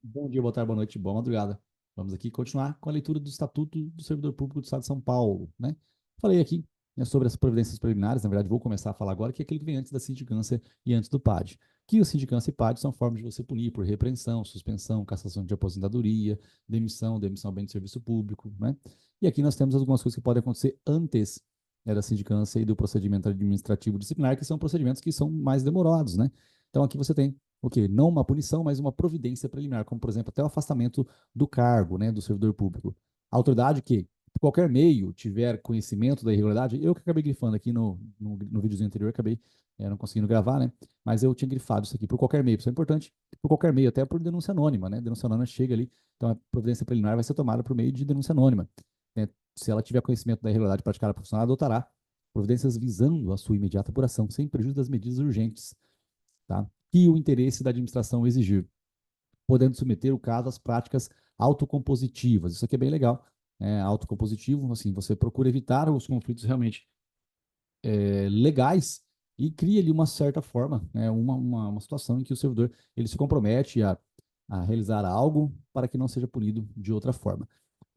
Bom dia, boa tarde, boa noite, boa madrugada. Vamos aqui continuar com a leitura do Estatuto do Servidor Público do Estado de São Paulo, né? Falei aqui, né, sobre as providências preliminares, na verdade vou começar a falar agora, que é aquilo que vem antes da sindicância e antes do PAD. Que o sindicância e PAD são formas de você punir por repreensão, suspensão, cassação de aposentadoria, demissão bem de serviço público, né? E aqui nós temos algumas coisas que podem acontecer antes, né, da sindicância e do procedimento administrativo disciplinar, que são procedimentos que são mais demorados, né? Então aqui você tem o quê? Não uma punição, mas uma providência preliminar, como, por exemplo, até o afastamento do cargo, né, do servidor público. A autoridade que, por qualquer meio, tiver conhecimento da irregularidade, eu que acabei grifando aqui no videozinho anterior, acabei não conseguindo gravar, né, mas eu tinha grifado isso aqui, por qualquer meio, isso é importante, por qualquer meio, até por denúncia anônima, né, denúncia anônima chega ali, então a providência preliminar vai ser tomada por meio de denúncia anônima, né, se ela tiver conhecimento da irregularidade praticada por funcionário, adotará providências visando a sua imediata apuração, sem prejuízo das medidas urgentes, tá? Que o interesse da administração exigir, podendo submeter o caso às práticas autocompositivas. Isso aqui é bem legal. Autocompositivo, assim, você procura evitar os conflitos realmente legais e cria ali uma certa forma, né, uma situação em que o servidor ele se compromete a realizar algo para que não seja punido de outra forma.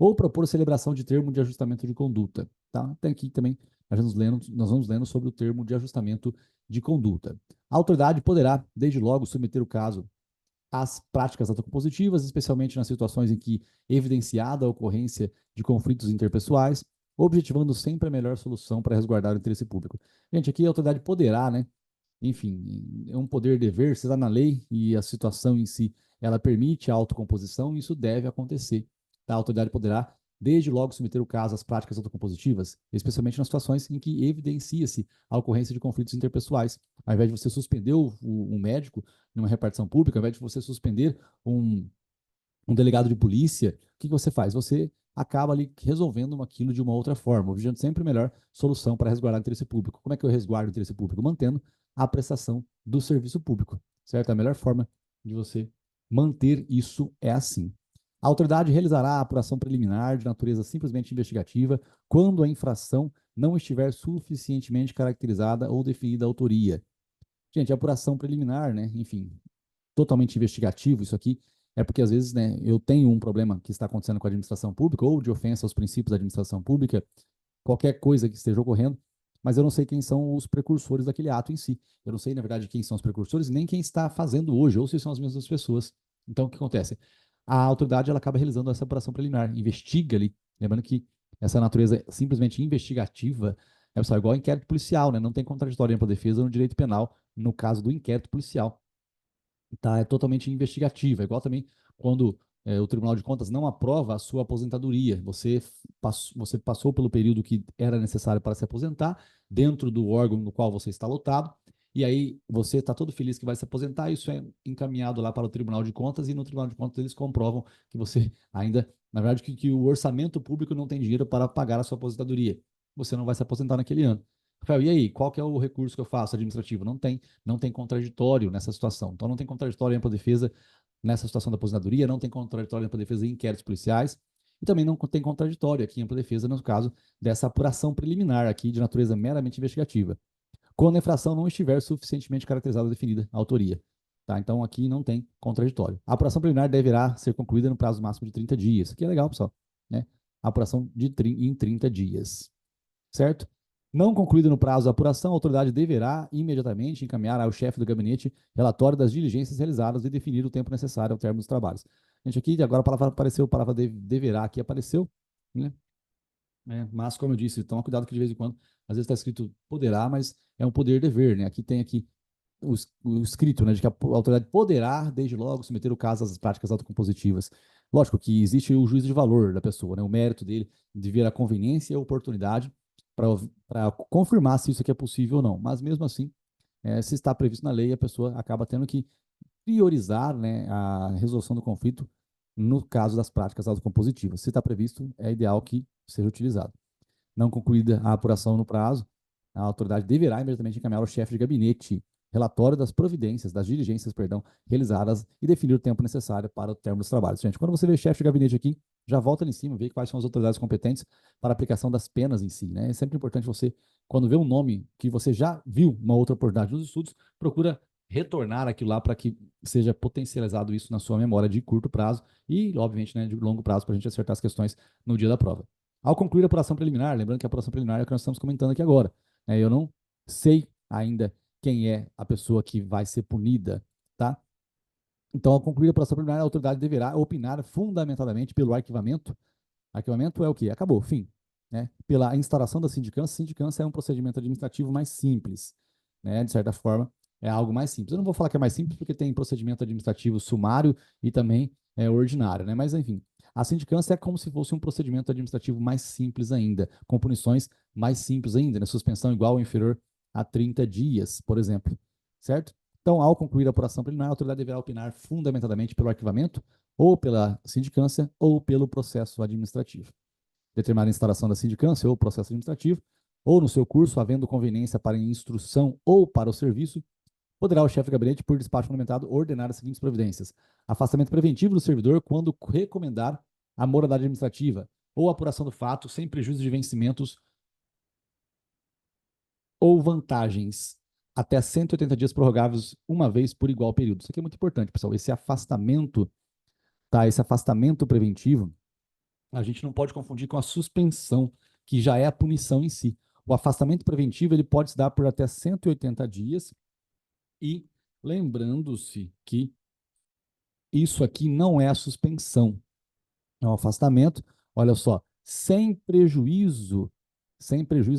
Ou propor celebração de termo de ajustamento de conduta. Tá? Tem aqui também, nós vamos lendo sobre o termo de ajustamento de conduta. A autoridade poderá, desde logo, submeter o caso às práticas autocompositivas, especialmente nas situações em que evidenciada a ocorrência de conflitos interpessoais, objetivando sempre a melhor solução para resguardar o interesse público. Gente, aqui a autoridade poderá, né? Enfim, é um poder-dever, se está na lei e a situação em si ela permite a autocomposição, isso deve acontecer. Tá? A autoridade poderá, desde logo, submeter o caso às práticas autocompositivas, especialmente nas situações em que evidencia-se a ocorrência de conflitos interpessoais. Ao invés de você suspender um médico numa repartição pública, ao invés de você suspender um, um delegado de polícia, o que você faz? Você acaba ali resolvendo aquilo de uma outra forma, obtendo sempre a melhor solução para resguardar o interesse público. Como é que eu resguardo o interesse público? Mantendo a prestação do serviço público, certo? A melhor forma de você manter isso é assim. A autoridade realizará a apuração preliminar de natureza simplesmente investigativa quando a infração não estiver suficientemente caracterizada ou definida a autoria. Gente, a apuração preliminar, né? Enfim, totalmente investigativo, isso aqui é porque às vezes, né, eu tenho um problema que está acontecendo com a administração pública ou de ofensa aos princípios da administração pública, qualquer coisa que esteja ocorrendo, mas eu não sei quem são os precursores daquele ato em si. Eu não sei, na verdade, quem são os precursores, nem quem está fazendo hoje, ou se são as mesmas pessoas. Então, o que acontece? A autoridade ela acaba realizando essa apuração preliminar, investiga ali, lembrando que essa natureza simplesmente investigativa é pessoal, igual ao inquérito policial, né? Não tem contraditório para a defesa no direito penal, no caso do inquérito policial, tá? É totalmente investigativa. É igual também quando o Tribunal de Contas não aprova a sua aposentadoria. Você passou pelo período que era necessário para se aposentar, dentro do órgão no qual você está lotado, e aí você está todo feliz que vai se aposentar, isso é encaminhado lá para o Tribunal de Contas, e no Tribunal de Contas eles comprovam que você ainda, na verdade, que o orçamento público não tem dinheiro para pagar a sua aposentadoria. Você não vai se aposentar naquele ano. Rafael, e aí, qual que é o recurso que eu faço administrativo? Não tem contraditório nessa situação. Então, não tem contraditório em ampla defesa nessa situação da aposentadoria, não tem contraditório em ampla defesa em inquéritos policiais, e também não tem contraditório aqui em ampla defesa no caso dessa apuração preliminar aqui de natureza meramente investigativa, quando a infração não estiver suficientemente caracterizada ou definida a autoria. Tá? Então, aqui não tem contraditório. A apuração preliminar deverá ser concluída no prazo máximo de 30 dias. Isso aqui é legal, pessoal. Né? A apuração em 30 dias. Certo? Não concluído no prazo da apuração, a autoridade deverá imediatamente encaminhar ao chefe do gabinete relatório das diligências realizadas e definir o tempo necessário ao término dos trabalhos. Gente, aqui agora a palavra apareceu, a palavra deverá aqui apareceu, né? Mas, como eu disse, toma cuidado que de vez em quando, às vezes está escrito poderá, mas é um poder-dever, né? Aqui tem aqui o escrito, né, de que a autoridade poderá, desde logo, submeter o caso às práticas autocompositivas. Lógico que existe o juízo de valor da pessoa, né, o mérito dele de ver a conveniência e a oportunidade para confirmar se isso aqui é possível ou não. Mas mesmo assim, se está previsto na lei, a pessoa acaba tendo que priorizar, né, a resolução do conflito no caso das práticas autocompositivas. Se está previsto, é ideal que seja utilizado. Não concluída a apuração no prazo, a autoridade deverá imediatamente encaminhar ao chefe de gabinete relatório das providências, das diligências, perdão, realizadas e definir o tempo necessário para o término dos trabalhos. Gente, quando você vê chefe de gabinete aqui, já volta ali em cima, vê quais são as autoridades competentes para a aplicação das penas em si, né? É sempre importante você, quando vê um nome que você já viu uma outra oportunidade nos estudos, procura retornar aquilo lá para que seja potencializado isso na sua memória de curto prazo e, obviamente, né, de longo prazo para a gente acertar as questões no dia da prova. Ao concluir a apuração preliminar, lembrando que a apuração preliminar é o que nós estamos comentando aqui agora, né, eu não sei ainda quem é a pessoa que vai ser punida, tá? Então, ao concluir a apuração preliminar, a autoridade deverá opinar fundamentadamente pelo arquivamento. Arquivamento é o quê? Acabou, fim. Né? Pela instauração da sindicância. Sindicância é um procedimento administrativo mais simples, né? De certa forma, é algo mais simples. Eu não vou falar que é mais simples porque tem procedimento administrativo sumário e também ordinário, né? Mas, enfim, a sindicância é como se fosse um procedimento administrativo mais simples ainda, com punições mais simples ainda, né? Suspensão igual ou inferior a 30 dias, por exemplo, certo? Então, ao concluir a apuração preliminar, a autoridade deverá opinar fundamentadamente pelo arquivamento, ou pela sindicância, ou pelo processo administrativo. Determinada a instalação da sindicância ou processo administrativo, ou no seu curso, havendo conveniência para instrução ou para o serviço, poderá o chefe de gabinete, por despacho fundamentado, ordenar as seguintes providências: afastamento preventivo do servidor quando recomendar a moralidade administrativa, ou apuração do fato sem prejuízo de vencimentos ou vantagens até 180 dias prorrogáveis uma vez por igual período. Isso aqui é muito importante, pessoal. Esse afastamento, tá? Esse afastamento preventivo, a gente não pode confundir com a suspensão, que já é a punição em si. O afastamento preventivo ele pode se dar por até 180 dias e lembrando-se que isso aqui não é a suspensão, é um afastamento, olha só, sem prejuízo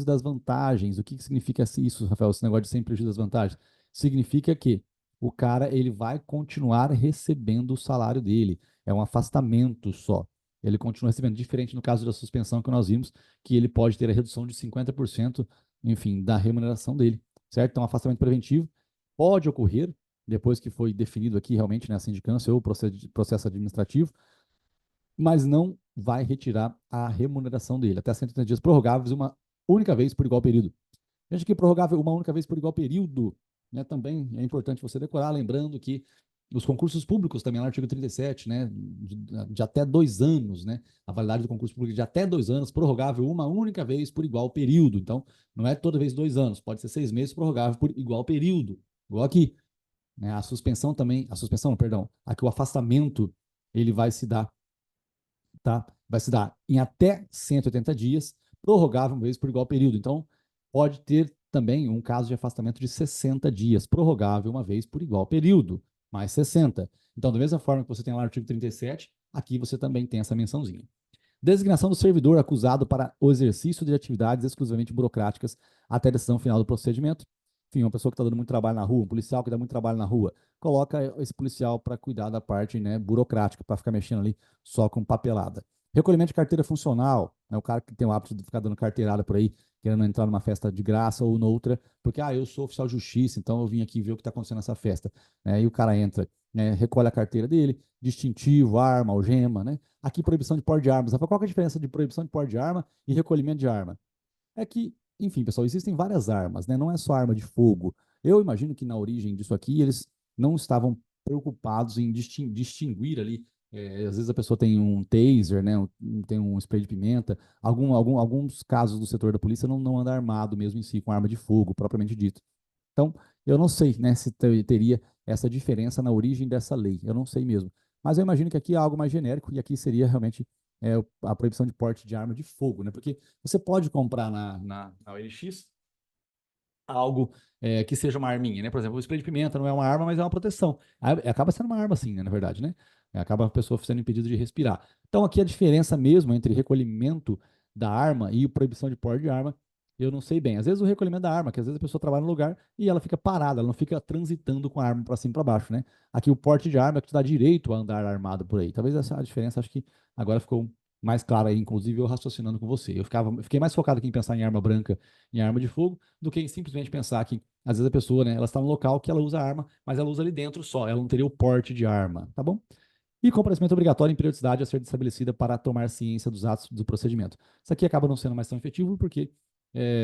das vantagens. O que significa isso, Rafael, esse negócio de sem prejuízo das vantagens? Significa que o cara ele vai continuar recebendo o salário dele. É um afastamento só. Ele continua recebendo, diferente no caso da suspensão que nós vimos, que ele pode ter a redução de 50%, enfim, da remuneração dele, certo? Então, afastamento preventivo pode ocorrer depois que foi definido aqui realmente, né, a sindicância ou processo administrativo, mas não vai retirar a remuneração dele. Até 180 dias prorrogáveis uma única vez por igual período. Veja que prorrogável uma única vez por igual período, né, também é importante você decorar, lembrando que os concursos públicos, também no artigo 37, né, de até 2 anos, né, a validade do concurso público de até 2 anos, prorrogável uma única vez por igual período. Então, não é toda vez 2 anos, pode ser 6 meses, prorrogável por igual período. Igual aqui, né, a suspensão também, a suspensão, perdão, aqui o afastamento, ele vai se dar, tá? Vai se dar em até 180 dias, prorrogável uma vez por igual período. Então, pode ter também um caso de afastamento de 60 dias, prorrogável uma vez por igual período, mais 60. Então, da mesma forma que você tem lá no artigo 37, aqui você também tem essa mençãozinha. Designação do servidor acusado para o exercício de atividades exclusivamente burocráticas até a decisão final do procedimento. Enfim, uma pessoa que está dando muito trabalho na rua, um policial que dá muito trabalho na rua, coloca esse policial para cuidar da parte, né, burocrática, para ficar mexendo ali só com papelada. Recolhimento de carteira funcional, né, o cara que tem o hábito de ficar dando carteirada por aí, querendo entrar numa festa de graça ou noutra, porque, eu sou oficial de justiça, então eu vim aqui ver o que está acontecendo nessa festa. Né, e o cara entra, né, recolhe a carteira dele, distintivo, arma, algema, né? Aqui, proibição de porte de armas. Qual que é a diferença de proibição de porte de arma e recolhimento de arma? É que, enfim, pessoal, existem várias armas, né? Não é só arma de fogo. Eu imagino que na origem disso aqui, eles não estavam preocupados em distinguir ali. Às vezes a pessoa tem um taser, né? Tem um spray de pimenta. Alguns casos do setor da polícia não anda armado mesmo em si, com arma de fogo, propriamente dito. Então, eu não sei, né, se teria essa diferença na origem dessa lei. Eu não sei mesmo. Mas eu imagino que aqui é algo mais genérico e aqui seria realmente a proibição de porte de arma de fogo, né? Porque você pode comprar na OLX algo que seja uma arminha, né? Por exemplo, o spray de pimenta não é uma arma, mas é uma proteção. Acaba sendo uma arma, sim, né, na verdade, né? Acaba a pessoa sendo impedida de respirar. Então, aqui a diferença mesmo entre recolhimento da arma e proibição de porte de arma, eu não sei bem. Às vezes o recolhimento da arma, que às vezes a pessoa trabalha no lugar e ela fica parada, ela não fica transitando com a arma para cima e para baixo, né? Aqui o porte de arma é que te dá direito a andar armado por aí. Talvez essa é a diferença, acho que agora ficou mais clara aí, inclusive eu raciocinando com você. Eu fiquei mais focado aqui em pensar em arma branca, em arma de fogo, do que em simplesmente pensar que, às vezes, a pessoa, né, ela está no local que ela usa arma, mas ela usa ali dentro só, ela não teria o porte de arma, tá bom? E comparecimento obrigatório em periodicidade a ser estabelecida para tomar ciência dos atos do procedimento. Isso aqui acaba não sendo mais tão efetivo porque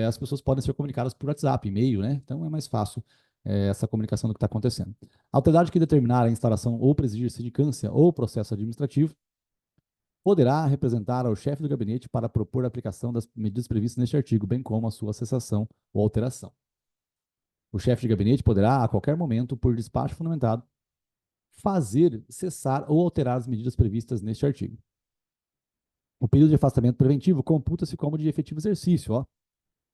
as pessoas podem ser comunicadas por WhatsApp, e-mail, né? Então é mais fácil essa comunicação do que está acontecendo. A autoridade que determinar a instalação ou presidir sindicância ou processo administrativo poderá representar ao chefe do gabinete para propor a aplicação das medidas previstas neste artigo, bem como a sua cessação ou alteração. O chefe de gabinete poderá, a qualquer momento, por despacho fundamentado, fazer cessar ou alterar as medidas previstas neste artigo. O período de afastamento preventivo computa-se como de efetivo exercício, ó,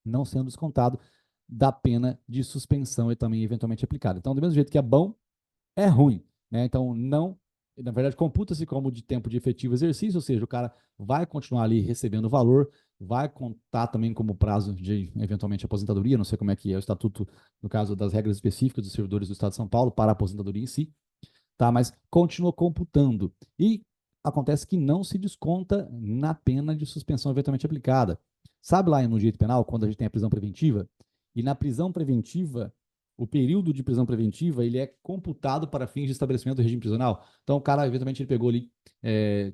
não sendo descontado da pena de suspensão e também eventualmente aplicada. Então, do mesmo jeito que é bom, é ruim, né? Então, não, na verdade, computa-se como de tempo de efetivo exercício, ou seja, o cara vai continuar ali recebendo valor, vai contar também como prazo de, eventualmente, aposentadoria, não sei como é que é o estatuto, no caso das regras específicas dos servidores do Estado de São Paulo, para a aposentadoria em si, tá? Mas continua computando. E acontece que não se desconta na pena de suspensão eventualmente aplicada. Sabe lá no direito penal, quando a gente tem a prisão preventiva? E na prisão preventiva, o período de prisão preventiva ele é computado para fins de estabelecimento do regime prisional. Então, o cara, eventualmente, ele pegou ali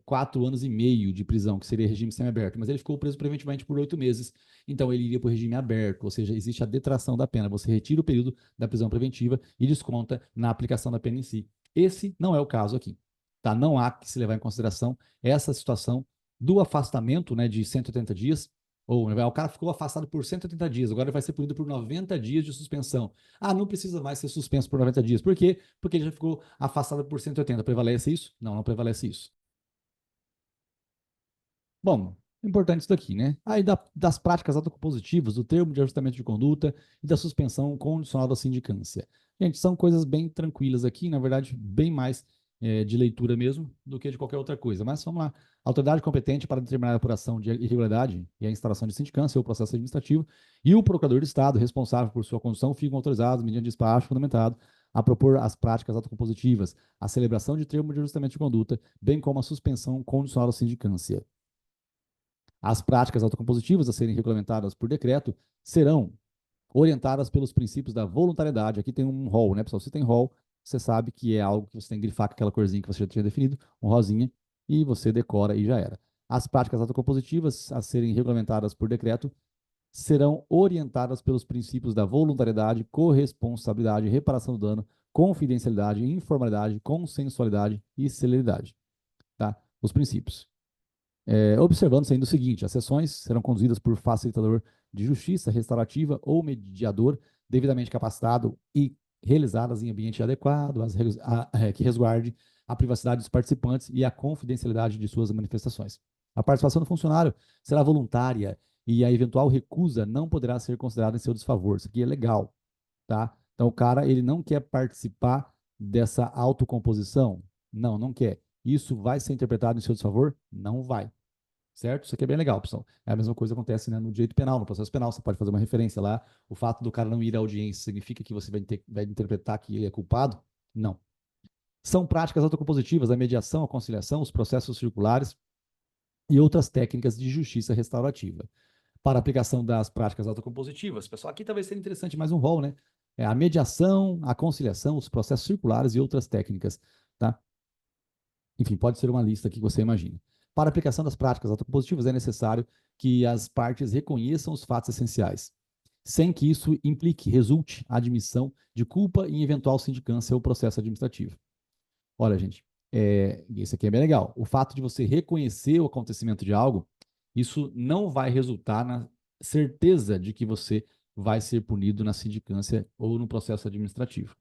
4 anos e meio de prisão, que seria regime semiaberto, mas ele ficou preso preventivamente por 8 meses. Então, ele iria para o regime aberto, ou seja, existe a detração da pena. Você retira o período da prisão preventiva e desconta na aplicação da pena em si. Esse não é o caso aqui. Tá? Não há que se levar em consideração essa situação do afastamento, né, de 180 dias, ou o cara ficou afastado por 180 dias, agora ele vai ser punido por 90 dias de suspensão. Ah, não precisa mais ser suspenso por 90 dias. Por quê? Porque ele já ficou afastado por 180. Prevalece isso? Não, não prevalece isso. Bom, importante isso daqui, né? Aí das práticas autocompositivas, do termo de ajustamento de conduta e da suspensão condicional da sindicância. Gente, são coisas bem tranquilas aqui, na verdade, bem mais de leitura mesmo do que de qualquer outra coisa. Mas vamos lá. Autoridade competente para determinar a apuração de irregularidade e a instalação de sindicância ou processo administrativo e o procurador de Estado responsável por sua condução ficam autorizados, mediante despacho fundamentado, a propor as práticas autocompositivas, a celebração de termo de ajustamento de conduta, bem como a suspensão condicional da sindicância. As práticas autocompositivas a serem regulamentadas por decreto serão orientadas pelos princípios da voluntariedade. Aqui tem um rol, né, pessoal? Se tem rol, você sabe que é algo que você tem que grifar com aquela corzinha que você já tinha definido, um rosinha, e você decora e já era. As práticas autocompositivas a serem regulamentadas por decreto serão orientadas pelos princípios da voluntariedade, corresponsabilidade, reparação do dano, confidencialidade, informalidade, consensualidade e celeridade. Tá? Os princípios. Observando-se ainda o seguinte: as sessões serão conduzidas por facilitador de justiça restaurativa ou mediador devidamente capacitado e realizadas em ambiente adequado, que resguarde a privacidade dos participantes e a confidencialidade de suas manifestações. A participação do funcionário será voluntária e a eventual recusa não poderá ser considerada em seu desfavor. Isso aqui é legal, tá? Então o cara ele não quer participar dessa autocomposição? Não, não quer. Isso vai ser interpretado em seu desfavor? Não vai. Certo? Isso aqui é bem legal, pessoal. É a mesma coisa que acontece, né, no direito penal, no processo penal. Você pode fazer uma referência lá. O fato do cara não ir à audiência significa que você vai interpretar que ele é culpado? Não. São práticas autocompositivas, a mediação, a conciliação, os processos circulares e outras técnicas de justiça restaurativa. Para a aplicação das práticas autocompositivas, pessoal, aqui talvez seja interessante mais um rol, né? É a mediação, a conciliação, os processos circulares e outras técnicas, tá? Enfim, pode ser uma lista que você imagina. Para a aplicação das práticas autocompositivas, é necessário que as partes reconheçam os fatos essenciais, sem que isso implique, resulte a admissão de culpa em eventual sindicância ou processo administrativo. Olha, gente, isso aqui é bem legal. O fato de você reconhecer o acontecimento de algo, isso não vai resultar na certeza de que você vai ser punido na sindicância ou no processo administrativo.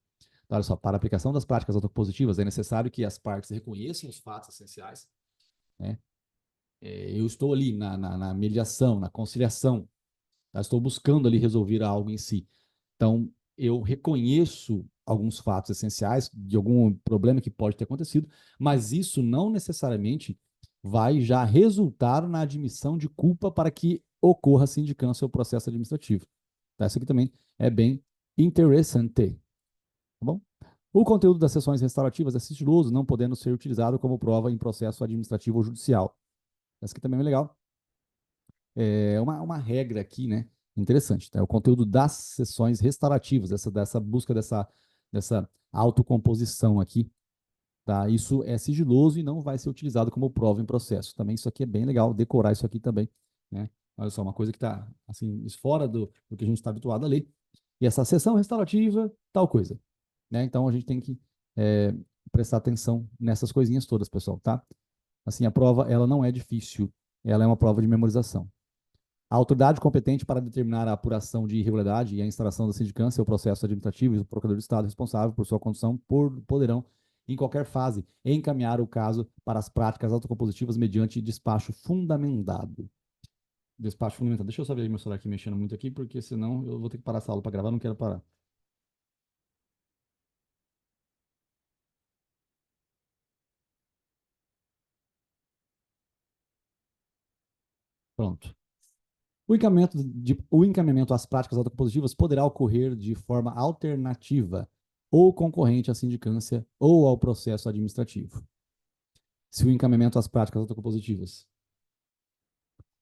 Então, olha só, para a aplicação das práticas autocompositivas, é necessário que as partes reconheçam os fatos essenciais, né? Eu estou ali na mediação, na conciliação, tá? Estou buscando ali resolver algo em si. Então, eu reconheço alguns fatos essenciais de algum problema que pode ter acontecido, mas isso não necessariamente vai já resultar na admissão de culpa para que ocorra a sindicância ou processo administrativo. Tá? Isso aqui também é bem interessante. Tá bom? O conteúdo das sessões restaurativas é sigiloso, não podendo ser utilizado como prova em processo administrativo ou judicial. Essa aqui também é legal. É uma regra aqui, né? Interessante. Tá? O conteúdo das sessões restaurativas, dessa busca dessa autocomposição aqui, tá? Isso é sigiloso e não vai ser utilizado como prova em processo. Também isso aqui é bem legal, decorar isso aqui também, né? Olha só, uma coisa que está assim, fora do que a gente está habituado a ler. E essa sessão restaurativa, tal coisa, né? Então a gente tem que prestar atenção nessas coisinhas todas, pessoal, tá? Assim, a prova, ela não é difícil, ela é uma prova de memorização. A autoridade competente para determinar a apuração de irregularidade e a instauração da sindicância, o processo administrativo e o procurador de Estado responsável por sua condução poderão, em qualquer fase, encaminhar o caso para as práticas autocompositivas mediante despacho fundamentado. Despacho fundamentado. Deixa eu só ver meu celular aqui mexendo muito aqui, porque senão eu vou ter que parar essa aula para gravar, não quero parar. Pronto. O encaminhamento às práticas autocompositivas poderá ocorrer de forma alternativa ou concorrente à sindicância ou ao processo administrativo. Se o encaminhamento às práticas autocompositivas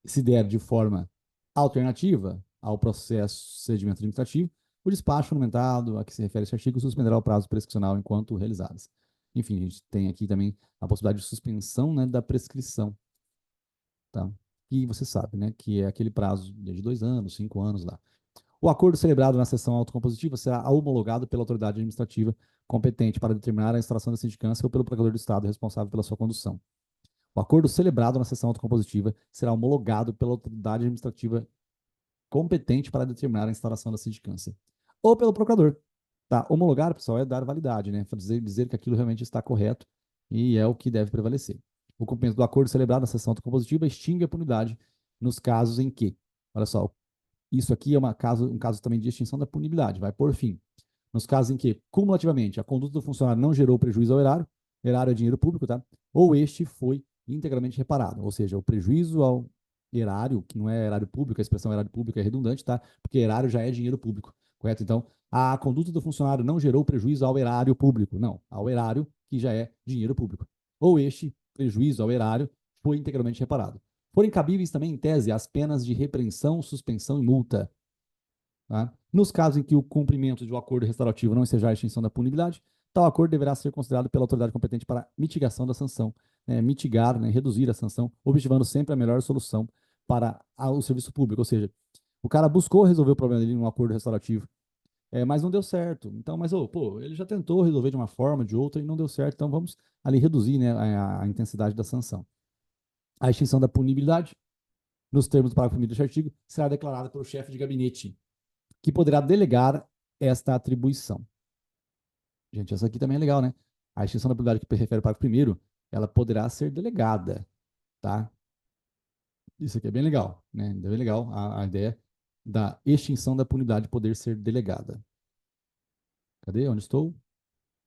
se der de forma alternativa ao procedimento administrativo, o despacho fundamentado a que se refere esse artigo suspenderá o prazo prescricional enquanto realizadas. Enfim, a gente tem aqui também a possibilidade de suspensão, né, da prescrição. Tá? E você sabe, né, que é aquele prazo de 2 anos, 5 anos lá. O acordo celebrado na sessão autocompositiva será homologado pela autoridade administrativa competente para determinar a instalação da sindicância ou pelo procurador do Estado responsável pela sua condução. O acordo celebrado na sessão autocompositiva será homologado pela autoridade administrativa competente para determinar a instalação da sindicância ou pelo procurador. Tá? Homologar, pessoal, é dar validade, né? Dizer que aquilo realmente está correto e é o que deve prevalecer. O cumprimento do acordo celebrado na sessão autocompositiva extingue a punidade nos casos em que, olha só, isso aqui é um caso também de extinção da punibilidade, vai por fim. Nos casos em que, cumulativamente, a conduta do funcionário não gerou prejuízo ao erário é dinheiro público, tá? Ou este foi integralmente reparado, ou seja, o prejuízo ao erário, que não é erário público, a expressão erário público é redundante, tá? Porque erário já é dinheiro público, correto? Então, a conduta do funcionário não gerou prejuízo ao erário público, não, ao erário que já é dinheiro público. Ou este prejuízo ao erário foi integralmente reparado. Forem cabíveis também, em tese, as penas de repreensão, suspensão e multa. Tá? Nos casos em que o cumprimento de um acordo restaurativo não ensejar a extinção da punibilidade, tal acordo deverá ser considerado pela autoridade competente para mitigação da sanção, né? Mitigar, né? Reduzir a sanção, objetivando sempre a melhor solução para o serviço público. Ou seja, o cara buscou resolver o problema dele num acordo restaurativo, mas não deu certo. Então, mas pô, ele já tentou resolver de uma forma, de outra, e não deu certo. Então, vamos ali reduzir, né, a intensidade da sanção. A extinção da punibilidade, nos termos do parágrafo 1 deste artigo, será declarada pelo chefe de gabinete, que poderá delegar esta atribuição. Gente, essa aqui também é legal, né? A extinção da punibilidade que refere ao parágrafo primeiro, ela poderá ser delegada, tá? Isso aqui é bem legal, né? É bem legal a ideia da extinção da punibilidade poder ser delegada. Cadê? Onde estou?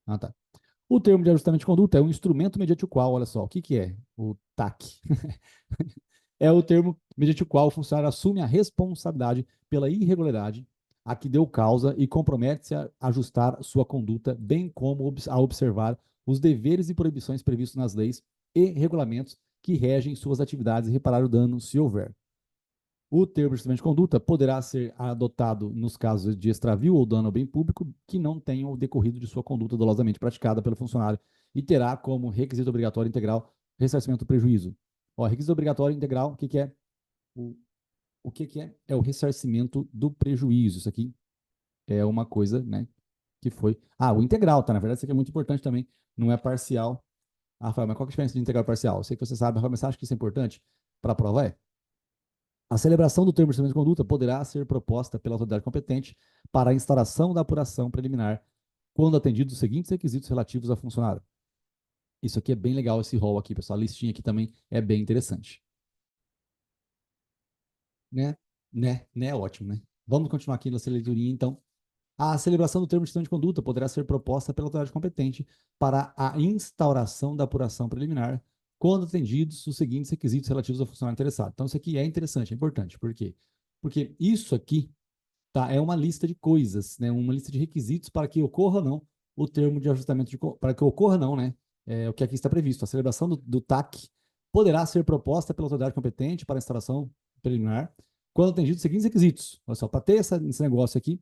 Ah, tá. O termo de ajustamento de conduta é um instrumento mediante o qual, olha só, o que é? O TAC. É o termo mediante o qual o funcionário assume a responsabilidade pela irregularidade a que deu causa e compromete-se a ajustar sua conduta, bem como a observar os deveres e proibições previstos nas leis e regulamentos que regem suas atividades e reparar o dano, se houver. O termo de ajustamento de conduta poderá ser adotado nos casos de extravio ou dano ao bem público que não tenham decorrido de sua conduta dolosamente praticada pelo funcionário e terá como requisito obrigatório integral ressarcimento do prejuízo. Ó, requisito obrigatório integral, o que, que é? O, o que, que é? É o ressarcimento do prejuízo. Isso aqui é uma coisa, né, que foi... Ah, o integral, tá? Na verdade, isso aqui é muito importante também. Não é parcial. Ah, Rafael, mas qual que é a diferença de integral e parcial? Eu sei que você sabe, Rafael, mas você acha que isso é importante para a prova? A celebração do termo de instrumento de conduta poderá ser proposta pela autoridade competente para a instauração da apuração preliminar, quando atendidos os seguintes requisitos relativos ao funcionário. Isso aqui é bem legal, esse rol aqui, pessoal. A listinha aqui também é bem interessante. Né? Né? Ótimo, né? Vamos continuar aqui nessa leiturinha, então. A celebração do termo de instrumento de conduta poderá ser proposta pela autoridade competente para a instauração da apuração preliminar, quando atendidos os seguintes requisitos relativos ao funcionário interessado. Então, isso aqui é interessante, é importante. Por quê? Porque isso aqui, tá, é uma lista de coisas, né? Uma lista de requisitos para que ocorra ou não o termo de ajustamento, para que ocorra ou não, né? O que aqui está previsto. A celebração do TAC poderá ser proposta pela autoridade competente para a instauração preliminar, quando atendidos os seguintes requisitos. Olha só, para ter esse negócio aqui,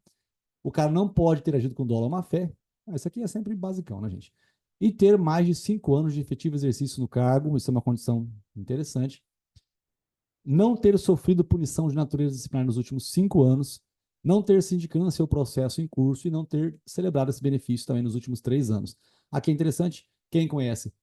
o cara não pode ter agido com dolo ou má fé. Isso aqui é sempre basicão, né, gente? E ter mais de 5 anos de efetivo exercício no cargo, isso é uma condição interessante. Não ter sofrido punição de natureza disciplinar nos últimos 5 anos, não ter sindicância ou processo em curso e não ter celebrado esse benefício também nos últimos 3 anos. Aqui é interessante, quem conhece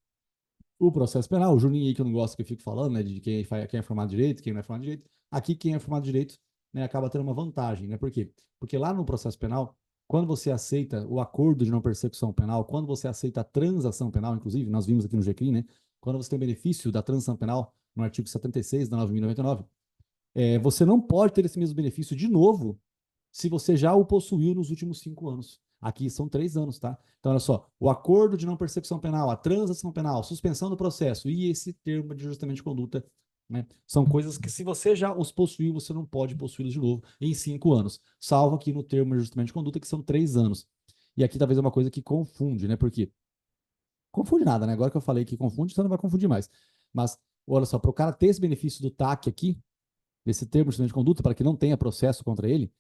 o processo penal, o Juninho aí que eu não gosto que eu fico falando, né, de quem é formado de direito, quem não é formado de direito. Aqui, quem é formado de direito, né, acaba tendo uma vantagem, né? Por quê? Porque lá no processo penal, quando você aceita o acordo de não persecução penal, quando você aceita a transação penal, inclusive, nós vimos aqui no GCRIM, né? Quando você tem benefício da transação penal, no artigo 76 da 9.099, você não pode ter esse mesmo benefício de novo se você já o possuiu nos últimos 5 anos. Aqui são 3 anos, tá? Então, olha só, o acordo de não persecução penal, a transação penal, suspensão do processo e esse termo de ajustamento de conduta, né? São coisas que, se você já os possuiu, você não pode possuí-los de novo em 5 anos, salvo aqui no termo de ajustamento de conduta, que são 3 anos. E aqui talvez é uma coisa que confunde, né? Porque confunde nada, né? Agora que eu falei que confunde, você não vai confundir mais. Mas, olha só, para o cara ter esse benefício do TAC aqui, desse termo de ajustamento de conduta, para que não tenha processo contra ele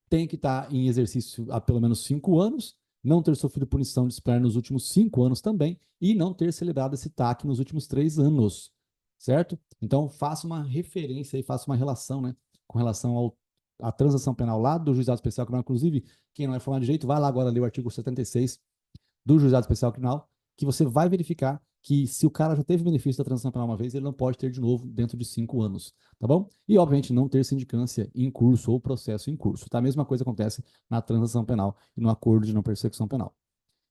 tem que estar em exercício há pelo menos 5 anos, não ter sofrido punição disciplinar nos últimos 5 anos também, e não ter celebrado esse TAC nos últimos 3 anos, certo? Então, faça uma referência e faça uma relação, né, com relação à transação penal lá do Juizado Especial Criminal. Inclusive, quem não é formado de direito, vai lá agora ler o artigo 76 do Juizado Especial Criminal, que você vai verificar que, se o cara já teve benefício da transação penal uma vez, ele não pode ter de novo dentro de 5 anos, tá bom? E, obviamente, não ter sindicância em curso ou processo em curso, tá? A mesma coisa acontece na transação penal e no acordo de não persecução penal.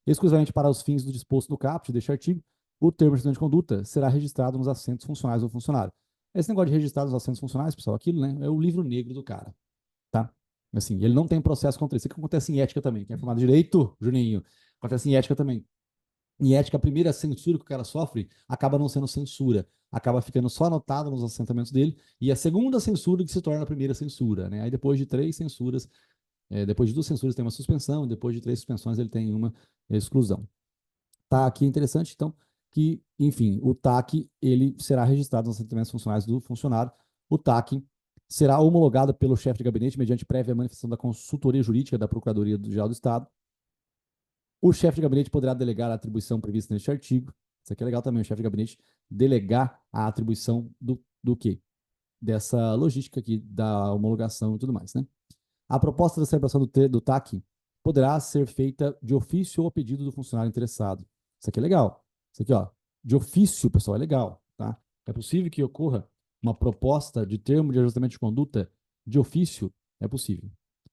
Exclusivamente para os fins do disposto no caput deste artigo, o termo de conduta será registrado nos assentos funcionais do funcionário. Esse negócio de registrar nos assentos funcionais, pessoal, aquilo, né, é o livro negro do cara, tá? Assim, ele não tem processo contra isso. Isso que acontece em ética também. Quem é formado em direito, Juninho, acontece em ética também. Em ética, a primeira censura que o cara sofre acaba não sendo censura, acaba ficando só anotado nos assentamentos dele, e a segunda censura que se torna a primeira censura, né? Aí depois de 3 censuras, depois de 2 censuras tem uma suspensão, e depois de 3 suspensões ele tem uma exclusão. Tá aqui interessante, então, que, enfim, o TAC ele será registrado nos assentamentos funcionais do funcionário. O TAC será homologado pelo chefe de gabinete mediante prévia manifestação da consultoria jurídica da Procuradoria-Geral do Estado. O chefe de gabinete poderá delegar a atribuição prevista neste artigo. Isso aqui é legal também, o chefe de gabinete delegar a atribuição do quê? Dessa logística aqui da homologação e tudo mais, né? A proposta da celebração do TAC poderá ser feita de ofício ou a pedido do funcionário interessado. Isso aqui é legal. Isso aqui, ó, de ofício, pessoal, é legal, tá? É possível que ocorra uma proposta de termo de ajustamento de conduta de ofício? É possível.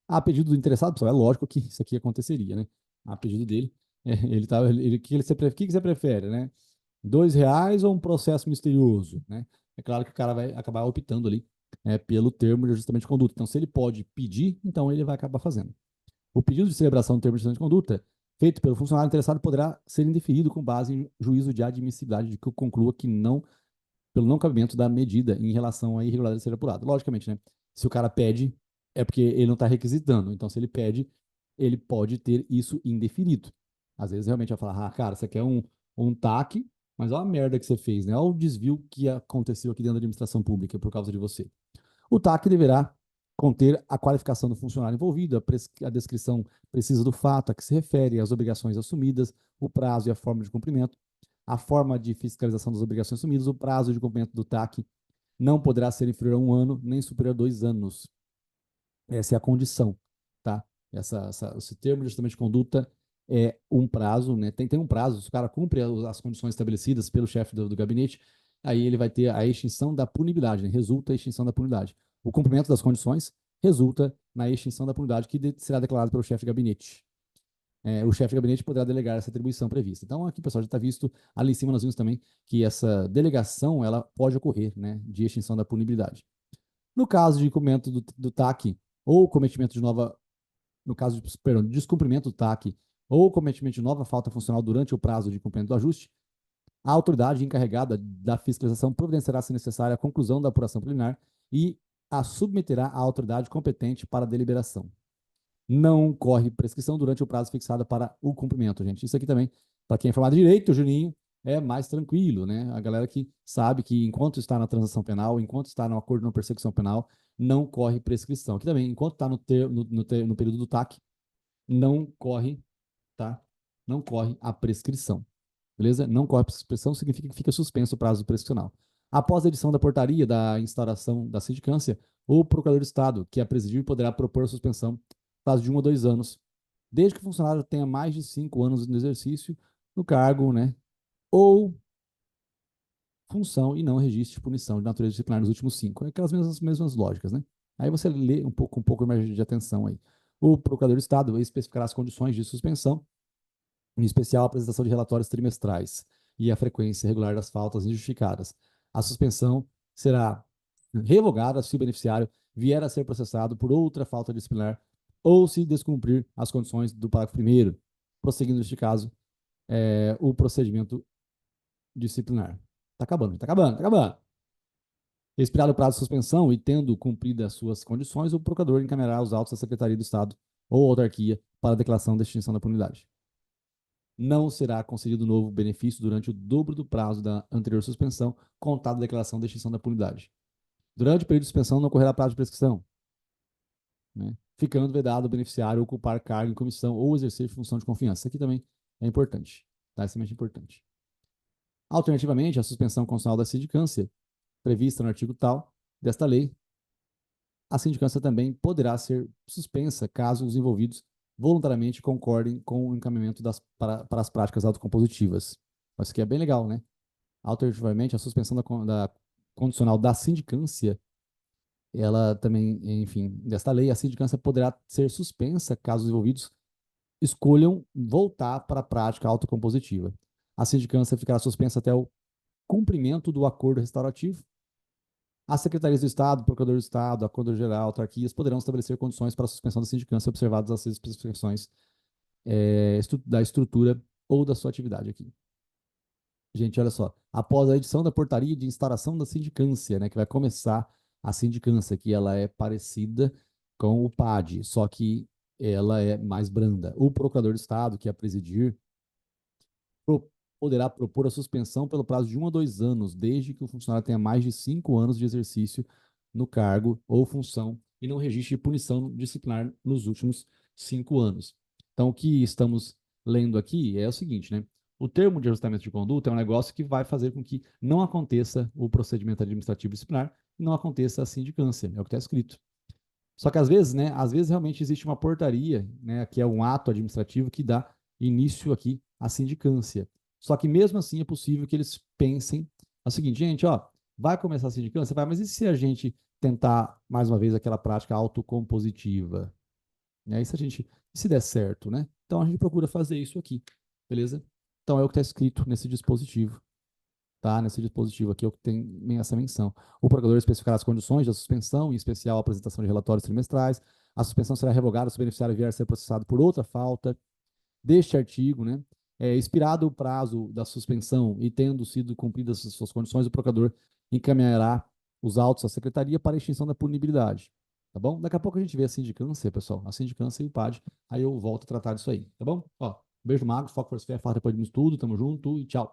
A pedido do interessado, pessoal, é lógico que isso aqui aconteceria, né? A pedido dele, ele tá, que você prefere, né? R$ 2 ou um processo misterioso, né? É claro que o cara vai acabar optando ali pelo termo de ajustamento de conduta. Então, se ele pode pedir, então ele vai acabar fazendo. O pedido de celebração do termo de ajustamento de conduta feito pelo funcionário interessado poderá ser indeferido com base em juízo de admissibilidade de que conclua que não, pelo não cabimento da medida em relação à irregularidade a ser apurada. Logicamente, né? Se o cara pede, é porque ele não está requisitando. Então, se ele pede, ele pode ter isso indeferido. Às vezes, realmente, vai falar, cara, você quer um TAC, mas olha a merda que você fez, né? Olha o desvio que aconteceu aqui dentro da administração pública por causa de você. O TAC deverá conter a qualificação do funcionário envolvido, a descrição precisa do fato a que se refere, as obrigações assumidas, o prazo e a forma de cumprimento, a forma de fiscalização das obrigações assumidas, o prazo de cumprimento do TAC não poderá ser inferior a 1 ano, nem superior a 2 anos. Essa é a condição, tá? Esse termo de ajustamento de conduta é um prazo, né? Tem um prazo, se o cara cumpre as condições estabelecidas pelo chefe do gabinete, aí ele vai ter a extinção da punibilidade, né? Resulta a extinção da punibilidade. O cumprimento das condições resulta na extinção da punibilidade que será declarado pelo chefe de gabinete. O chefe de gabinete poderá delegar essa atribuição prevista. Então, aqui, pessoal, já está visto, ali em cima nós vimos também que essa delegação, ela pode ocorrer, né, de extinção da punibilidade. No caso de cumprimento do TAC ou cometimento de nova, no caso de, perdão, de descumprimento do TAC ou cometimento de nova falta funcional durante o prazo de cumprimento do ajuste, a autoridade encarregada da fiscalização providenciará, se necessária, a conclusão da apuração preliminar e a submeterá à autoridade competente para deliberação. Não corre prescrição durante o prazo fixado para o cumprimento, gente. Isso aqui também, para quem é formado em direito, Juninho, é mais tranquilo, né? A galera que sabe que enquanto está na transação penal, enquanto está no acordo de não persecução penal, não corre prescrição. Aqui também, enquanto está no período do TAC, não corre, tá? Não corre a prescrição, beleza? Não corre a prescrição significa que fica suspenso o prazo prescricional. Após a edição da portaria da instauração da sindicância, o procurador de Estado, que a presidir, poderá propor a suspensão prazo de 1 a 2 anos, desde que o funcionário tenha mais de 5 anos no exercício no cargo, né? Ou função e não registro de punição de natureza disciplinar nos últimos 5. É aquelas mesmas lógicas, né? Aí você lê com um pouco mais de atenção aí. O procurador do Estado especificará as condições de suspensão, em especial a apresentação de relatórios trimestrais e a frequência regular das faltas injustificadas. A suspensão será revogada se o beneficiário vier a ser processado por outra falta disciplinar ou se descumprir as condições do parágrafo 1º, prosseguindo neste caso o procedimento disciplinar. Tá acabando, tá acabando, tá acabando. Expirado o prazo de suspensão e tendo cumprido as suas condições, o procurador encaminhará os autos à Secretaria do Estado ou autarquia para a declaração da extinção da punidade. Não será concedido novo benefício durante o dobro do prazo da anterior suspensão, contado a declaração da extinção da punidade. Durante o período de suspensão, não ocorrerá prazo de prescrição, né? Ficando vedado o beneficiário ocupar cargo em comissão ou exercer função de confiança. Isso aqui também é importante, tá? Extremamente importante. Alternativamente, a suspensão constitucional da sindicância, prevista no artigo tal desta lei, a sindicância também poderá ser suspensa caso os envolvidos voluntariamente concordem com o encaminhamento para as práticas autocompositivas. Isso aqui é bem legal, né? Alternativamente, a suspensão da condicional da sindicância, ela também, enfim, desta lei, a sindicância poderá ser suspensa caso os envolvidos escolham voltar para a prática autocompositiva. A sindicância ficará suspensa até o cumprimento do acordo restaurativo. As secretarias do Estado, Procurador do Estado, Acordo-Geral, autarquias poderão estabelecer condições para a suspensão da sindicância observadas as especificações da estrutura ou da sua atividade aqui. Gente, olha só. Após a edição da portaria de instauração da sindicância, né, que vai começar a sindicância, que ela é parecida com o PAD, só que ela é mais branda. O Procurador do Estado, que é presidir, poderá propor a suspensão pelo prazo de 1 a 2 anos, desde que o funcionário tenha mais de 5 anos de exercício no cargo ou função e não registre punição disciplinar nos últimos 5 anos. Então, o que estamos lendo aqui é o seguinte, né? O termo de ajustamento de conduta é um negócio que vai fazer com que não aconteça o procedimento administrativo disciplinar e não aconteça a sindicância, é o que está escrito. Só que às vezes, né, às vezes realmente existe uma portaria, né, que é um ato administrativo que dá início aqui à sindicância. Só que mesmo assim é possível que eles pensem o seguinte, gente, ó, vai começar a sindicância, vai, mas e se a gente tentar mais uma vez aquela prática autocompositiva? E aí se der certo, né? Então a gente procura fazer isso aqui, beleza? Então é o que está escrito nesse dispositivo, tá? Nesse dispositivo aqui é o que tem essa menção. O procurador especificará as condições da suspensão, em especial a apresentação de relatórios trimestrais. A suspensão será revogada se o beneficiário vier a ser processado por outra falta deste artigo, né? Expirado o prazo da suspensão e tendo sido cumpridas as suas condições, o procurador encaminhará os autos à secretaria para extinção da punibilidade, tá bom? Daqui a pouco a gente vê a sindicância, pessoal, a sindicância e o PAD, aí eu volto a tratar disso aí, tá bom? Ó, beijo magro, foco, força, fé, farta depois de tudo, tamo junto e tchau.